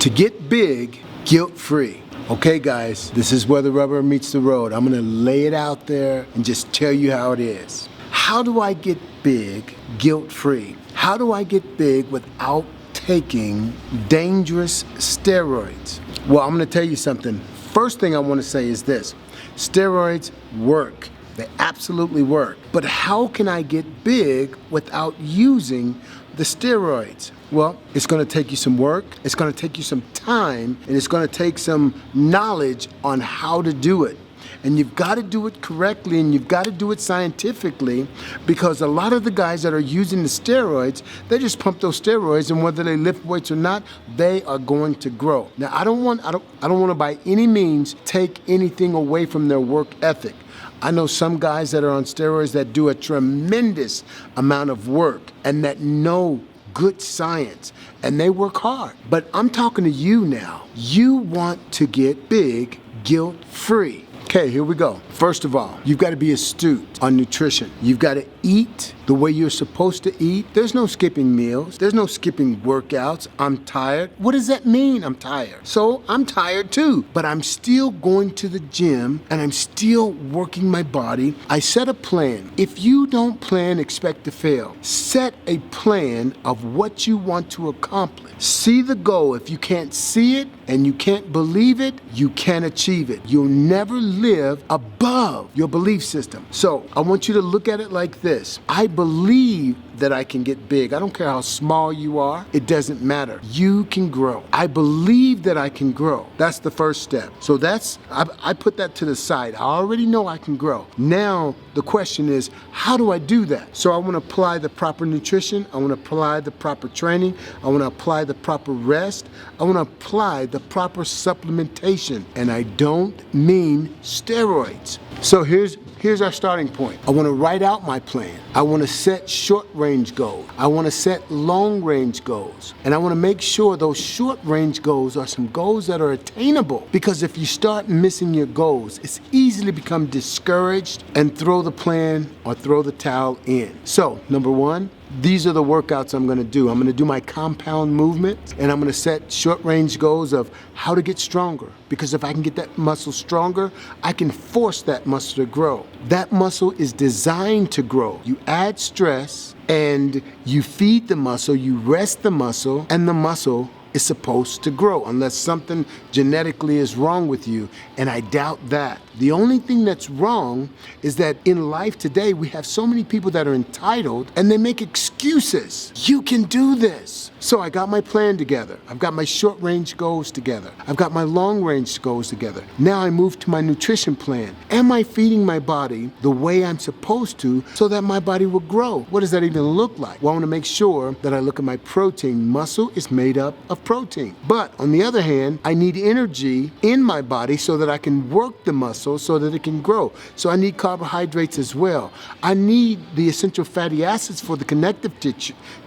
to get big guilt-free. Okay guys, this is where the rubber meets the road. I'm gonna lay it out there and just tell you how it is. How do I get big guilt-free? How do I get big without taking dangerous steroids? Well, I'm gonna tell you something. First thing I wanna say is this. Steroids work. They absolutely work. But how can I get big without using the steroids? Well, it's gonna take you some work, it's gonna take you some time, and it's gonna take some knowledge on how to do it. And you've got to do it correctly, and you've got to do it scientifically, because a lot of the guys that are using the steroids, they just pump those steroids, and whether they lift weights or not, they are going to grow. Now, I don't want to by any means take anything away from their work ethic. I know some guys that are on steroids that do a tremendous amount of work and that know good science, and they work hard. But I'm talking to you now. You want to get big guilt-free. Okay, here we go. First of all, you've got to be astute on nutrition. You've got to eat the way you're supposed to eat. There's no skipping meals. There's no skipping workouts. I'm tired. What does that mean, I'm tired? So I'm tired too, but I'm still going to the gym and I'm still working my body. I set a plan. If you don't plan, expect to fail. Set a plan of what you want to accomplish. See the goal. If you can't see it and you can't believe it, you can't achieve it. You'll never live above your belief system. So I want you to look at it like this. I believe that I can get big. I don't care how small you are. It doesn't matter. You can grow. I believe that I can grow. That's the first step. So I put that to the side. I already know I can grow. Now the question is, how do I do that? So I want to apply the proper nutrition. I want to apply the proper training. I want to apply the proper rest. I want to apply the proper supplementation. And I don't mean steroids. So here's our starting point. I want to write out my plan. I want to set short-range goals. I want to set long-range goals. And I want to make sure those short-range goals are some goals that are attainable. Because if you start missing your goals, it's easy to become discouraged and throw the plan or throw the towel in. So, number one, these are the workouts I'm gonna do. I'm gonna do my compound movements, and I'm gonna set short-range goals of how to get stronger. Because if I can get that muscle stronger, I can force that muscle to grow. That muscle is designed to grow. You add stress, and you feed the muscle, you rest the muscle, and the muscle is supposed to grow unless something genetically is wrong with you, and I doubt that. The only thing that's wrong is that in life today, we have so many people that are entitled and they make excuses. You can do this. So I got my plan together. I've got my short-range goals together. I've got my long-range goals together. Now I move to my nutrition plan. Am I feeding my body the way I'm supposed to so that my body will grow? What does that even look like? Well, I want to make sure that I look at my protein. Muscle is made up of protein. But on the other hand, I need energy in my body so that I can work the muscle so that it can grow. So I need carbohydrates as well. I need the essential fatty acids for the connective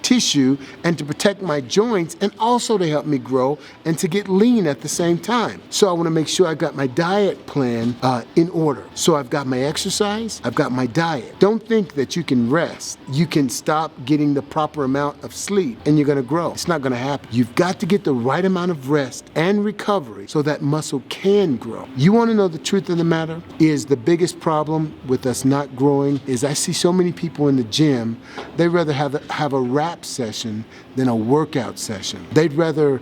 tissue and to protect my joints, and also to help me grow and to get lean at the same time. So I want to make sure I got my diet plan in order. So I've got my exercise, I've got my diet. Don't think that you can rest. You can stop getting the proper amount of sleep and you're going to grow. It's not going to happen. You've got to get the right amount of rest and recovery so that muscle can grow. You want to know the truth of the matter? Is the biggest problem with us not growing is I see so many people in the gym, they rather have a rap session than a workout session. They'd rather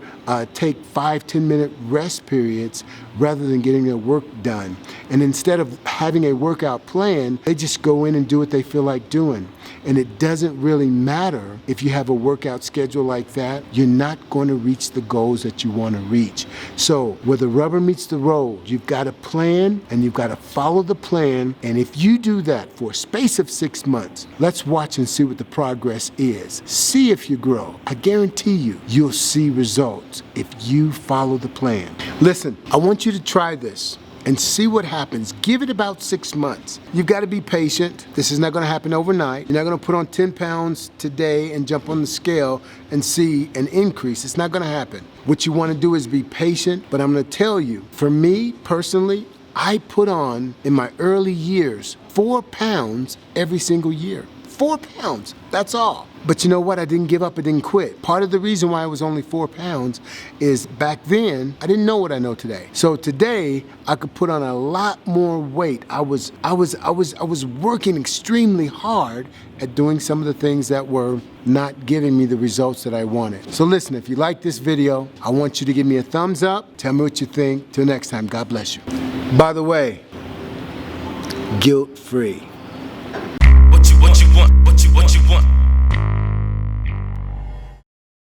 take 5-10 minute rest periods rather than getting their work done. And instead of having a workout plan, they just go in and do what they feel like doing. And it doesn't really matter if you have a workout schedule like that. You're not going to reach the goals that you want to reach. So where the rubber meets the road, you've got a plan and you've got to follow the plan. And if you do that for a space of 6 months, let's watch and see what the progress is. See if you grow. I guarantee you'll see results if you follow the plan. Listen, I want you to try this and see what happens. Give it about 6 months. You've got to be patient. This is not going to happen overnight. You're not going to put on 10 pounds today and jump on the scale and see an increase. It's not going to happen. What you want to do is be patient, but I'm going to tell you, for me personally, I put on, in my early years, 4 pounds every single year. 4 pounds, that's all. But you know what? I didn't give up, I didn't quit. Part of the reason why I was only 4 pounds is back then, I didn't know what I know today. So today, I could put on a lot more weight. I was working extremely hard at doing some of the things that were not giving me the results that I wanted. So listen, if you like this video, I want you to give me a thumbs up. Tell me what you think. Till next time, God bless you. By the way, guilt-free. What you want, what you want.